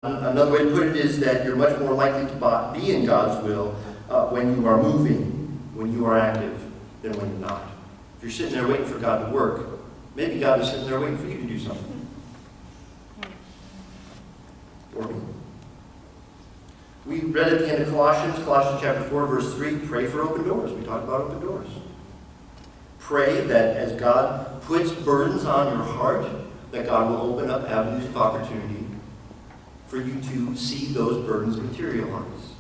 Another way to put it is that you're much more likely to be in God's will when you are moving, when you are active, than when you're not. If you're sitting there waiting for God to work, maybe God is sitting there waiting for you to do something. Or me. We read at the end of Colossians chapter 4, verse 3, pray for open doors. We talked about open doors. Pray that as God puts burdens on your heart, that God will open up avenues of opportunity for you to see those burdens materialize.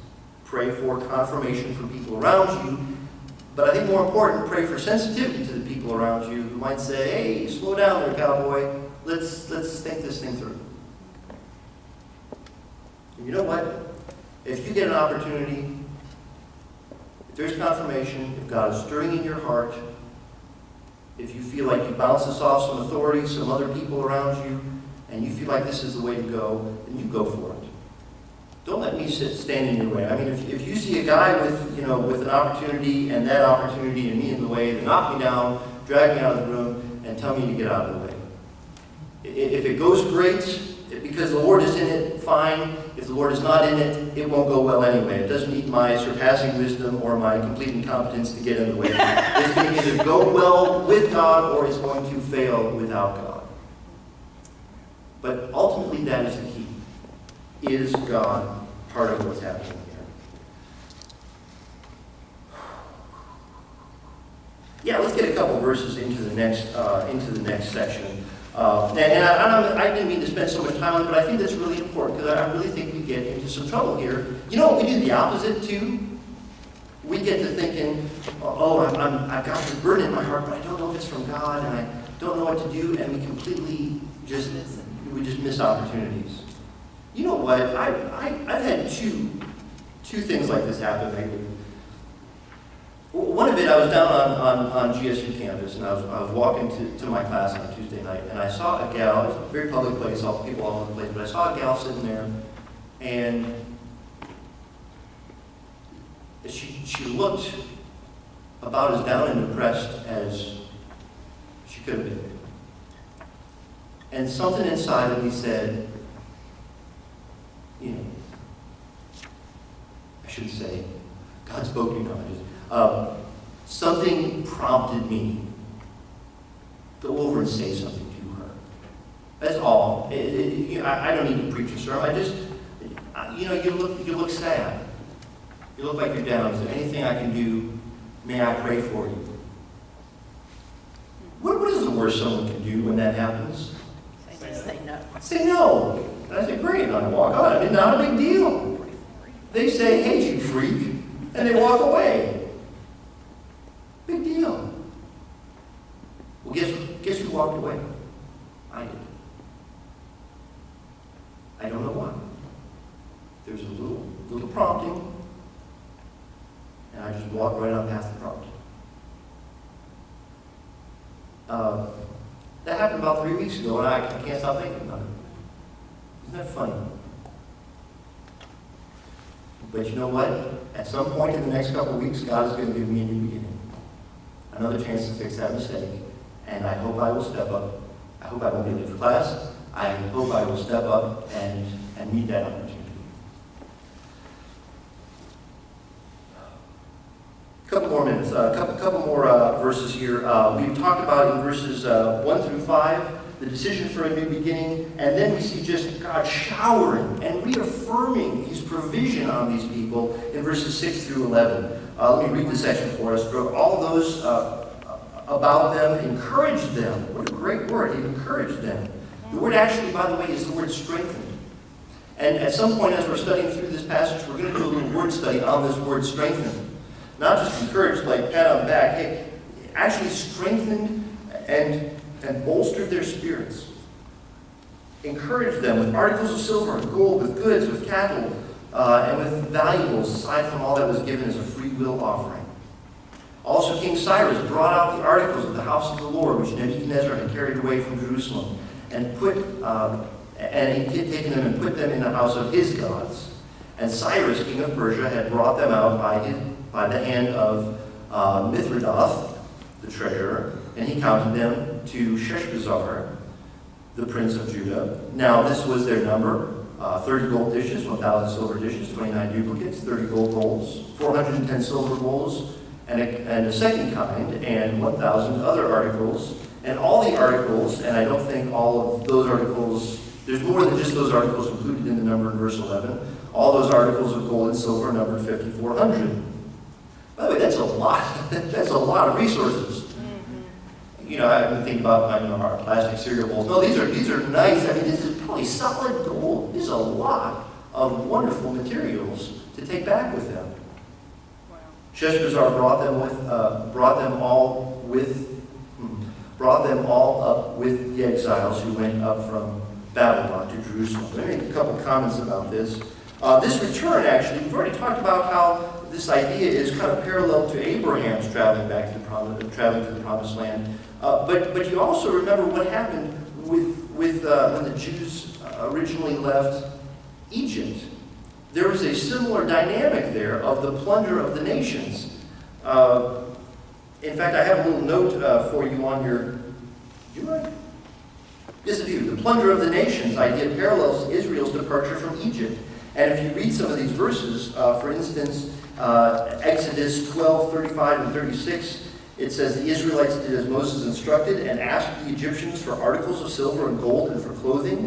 Pray for confirmation from people around you, but I think more important, pray for sensitivity to the people around you who might say, hey, slow down there, cowboy. Let's think this thing through. And you know what? If you get an opportunity, if there's confirmation, if God is stirring in your heart, if you feel like you bounce this off some authority, some other people around you, and you feel like this is the way to go, then you go for it. Don't let me stand in your way. I mean, if you see a guy with an opportunity, and that opportunity and me in the way, then knock me down, drag me out of the room, and tell me to get out of the way. If it goes great, because the Lord is in it, fine. If the Lord is not in it, it won't go well anyway. It doesn't need my surpassing wisdom or my complete incompetence to get in the way. It's going to either go well with God or it's going to fail without God. But ultimately, that is the key. Is God part of what's happening here? Yeah, let's get a couple verses into the next section. I didn't mean to spend so much time on it, but I think that's really important because I really think we get into some trouble here. You know what we do the opposite to? We get to thinking, I've got this burden in my heart, but I don't know if it's from God, and I don't know what to do, and we completely just miss opportunities. You know what? I've had two things like this happen lately. One of it, I was down on GSU campus, and I was walking to my class on Tuesday night, and I saw a gal. It was a very public place, all people all over the place, but I saw a gal sitting there, and she looked about as down and depressed as she could have been. And something inside of me said, I shouldn't say, God spoke to me. Something prompted me to go over and say something to her. That's all. I don't need to preach a sermon. I just, you look sad. You look like you're down. Is there anything I can do? May I pray for you? What is the worst someone can do when that happens? Say no. Say no. And I say, great, and I walk on. I mean, not a big deal. They say, hey, you freak, and they walk away. Big deal. Well, guess who walked away? I did. I don't know why. There's a little prompting, and I just walked right on past the prompting. That happened about 3 weeks ago, and I can't stop thinking about it. Isn't that funny? But you know what? At some point in the next couple of weeks, God is going to give me a new beginning. Another chance to fix that mistake. And I hope I will step up. I hope I won't be late for class. I hope I will step up and meet that opportunity. A couple more minutes, couple more verses here. We've talked about in verses 1 through 5, the decision for a new beginning, and then we see just God showering and reaffirming His provision on these people in verses 6 through 11. Let me read the section for us. For all those about them, encourage them. What a great word, He encouraged them. The word actually, by the way, is the word strengthen. And at some point as we're studying through this passage, we're going to do a little word study on this word strengthen. Not just encouraged, like pat on the back. Hey, actually strengthened and bolstered their spirits. Encouraged them with articles of silver and gold, with goods, with cattle, and with valuables, aside from all that was given as a free will offering. Also King Cyrus brought out the articles of the house of the Lord, which Nebuchadnezzar had carried away from Jerusalem, and he had taken them and put them in the house of his gods. And Cyrus, king of Persia, had brought them out by the hand of Mithridath, the treasurer, and he counted them to Sheshbazzar, the prince of Judah. Now this was their number, 30 gold dishes, 1,000 silver dishes, 29 duplicates, 30 gold bowls, 410 silver bowls, and a second kind, and 1,000 other articles. And all the articles, and I don't think all of those articles, there's more than just those articles included in the number in verse 11. All those articles of gold and silver numbered 5,400. By the way, that's a lot. That's a lot of resources. You know, I've been thinking about our plastic cereal bowls. No, these are nice. I mean, this is probably solid gold. This is a lot of wonderful materials to take back with them. Wow. Sheshbazzar brought them all up with the exiles who went up from Babylon to Jerusalem. Let me make a couple comments about this. This return, actually, we've already talked about how this idea is kind of parallel to Abraham's traveling to the Promised Land. But you also remember what happened with when the Jews originally left Egypt. There was a similar dynamic there of the plunder of the nations. In fact, I have a little note for you on your. Do I? Yes, I do. The plunder of the nations idea parallels Israel's departure from Egypt. And if you read some of these verses, for instance, Exodus 12, 35, and 36, it says, the Israelites did as Moses instructed and asked the Egyptians for articles of silver and gold and for clothing.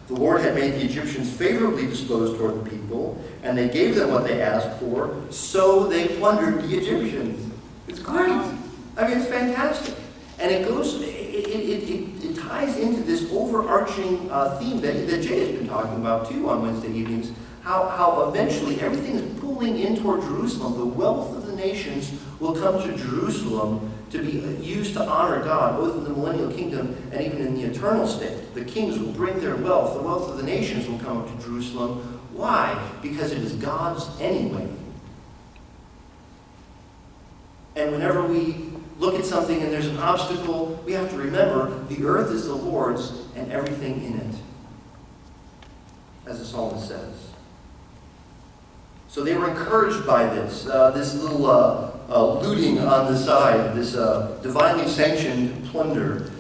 The Lord had made the Egyptians favorably disposed toward the people, and they gave them what they asked for, so they plundered the Egyptians. It's great. I mean, it's fantastic. And it goes, it ties into this overarching theme that Jay has been talking about too on Wednesday evenings, how eventually everything is pulling in toward Jerusalem. The wealth of the nations will come to Jerusalem to be used to honor God, both in the millennial kingdom and even in the eternal state. The kings will bring their wealth. The wealth of the nations will come to Jerusalem. Why? Because it is God's anyway. And whenever we look at something and there's an obstacle, we have to remember the earth is the Lord's and everything in it, as the psalmist says. So they were encouraged by this little looting on the side, this divinely sanctioned plunder.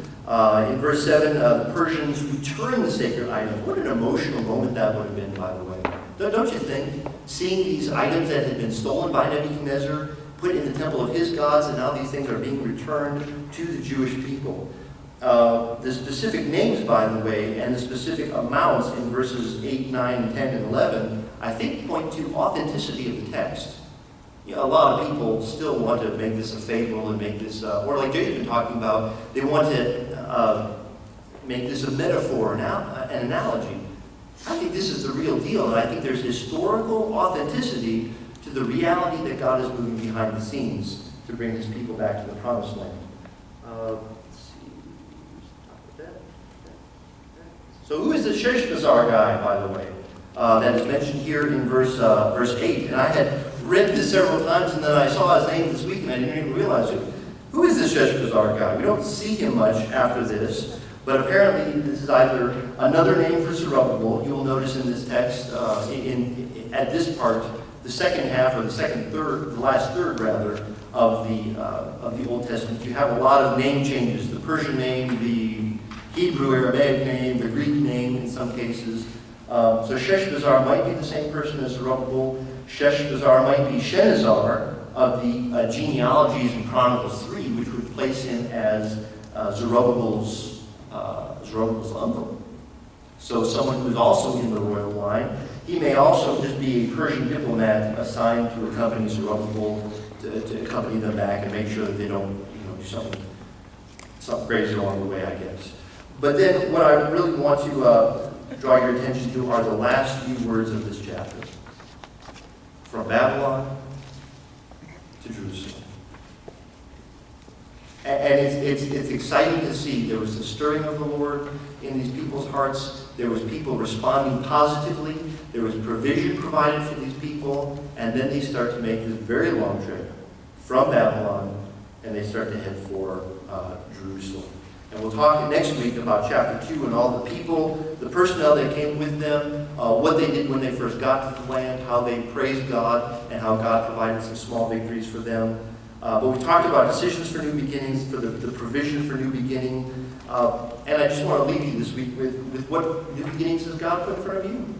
In verse 7, the Persians returned the sacred items. What an emotional moment that would have been, by the way. Don't you think? Seeing these items that had been stolen by Nebuchadnezzar, put in the temple of his gods, and now these things are being returned to the Jewish people. The specific names, by the way, and the specific amounts in verses 8, 9, 10, and 11, I think point to authenticity of the text. You know, a lot of people still want to make this a fable and make this, or like Jay's been talking about, they want to make this a metaphor, an analogy. I think this is the real deal, and I think there's historical authenticity to the reality that God is moving behind the scenes to bring his people back to the Promised Land. Let's see. So who is the Sheshbazzar guy, by the way, that is mentioned here in verse 8? And I had read this several times, and then I saw his name this week, and I didn't even realize it. Who is this Sheshbazzar guy? We don't see him much after this, but apparently this is either another name for Zerubbabel. You will notice in this text, at this part, the second half, or the last third rather, of the Old Testament, you have a lot of name changes. The Persian name, the Hebrew Aramaic name, the Greek name in some cases. So Sheshbazzar might be the same person as Zerubbabel. Sheshbazzar might be Shenazzar of the genealogies in Chronicles 3, which would place him as Zerubbabel's uncle. So someone who is also in the royal line. He may also just be a Persian diplomat assigned to accompany Zerubbabel to accompany them back and make sure that they don't do something crazy along the way, I guess. But then what I really want to draw your attention to are the last few words of this chapter. From Babylon to Jerusalem. And it's exciting to see. There was the stirring of the Lord in these people's hearts. There was people responding positively. There was provision provided for these people. And then they start to make this very long trip from Babylon, and they start to head for Jerusalem. And we'll talk next week about chapter 2 and all the people, the personnel that came with them, what they did when they first got to the land, how they praised God, and how God provided some small victories for them. But we talked about decisions for new beginnings, for the provision for new beginning. And I just want to leave you this week with what new beginnings has God put in front of you?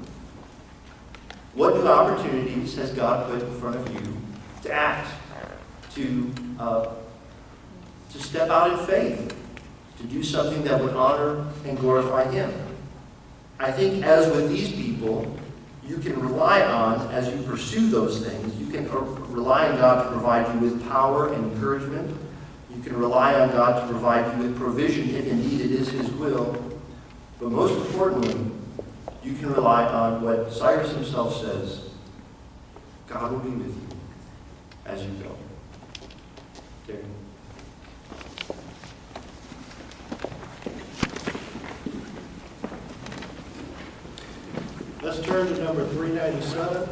new opportunities has God put in front of you to act, to step out in faith, to do something that would honor and glorify Him? I think as with these people, you can rely on, as you pursue those things, you can rely on God to provide you with power and encouragement. You can rely on God to provide you with provision if indeed it is His will. But most importantly, you can rely on what Cyrus himself says: God will be with you as you go. Terry. Let's turn to number 397.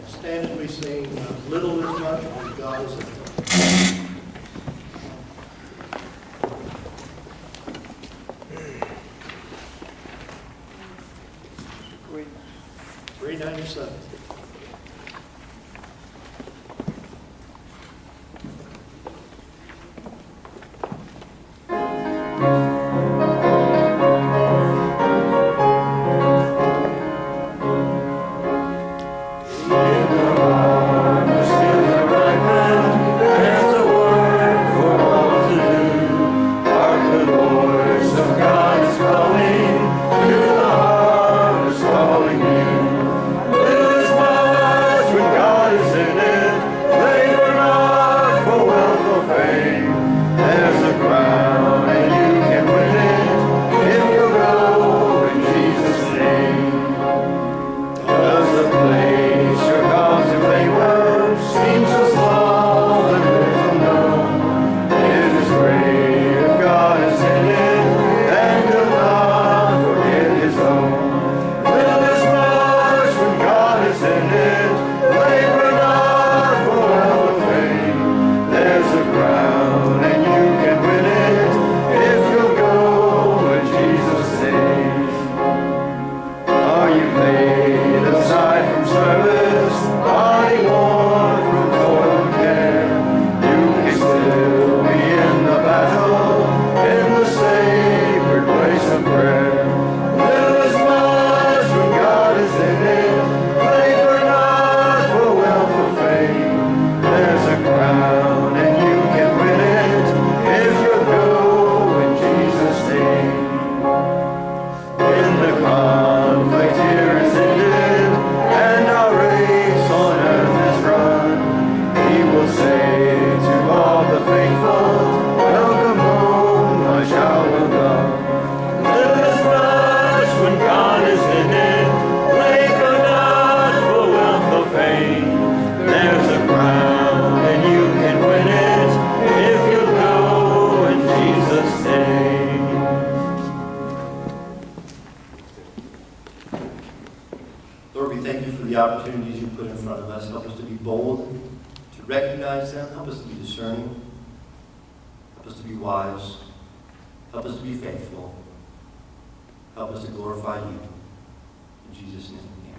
Stand as we sing Little is Much when God is in it. 397. Opportunities you put in front of us. Help us to be bold, to recognize them. Help us to be discerning. Help us to be wise. Help us to be faithful. Help us to glorify you. In Jesus' name, amen.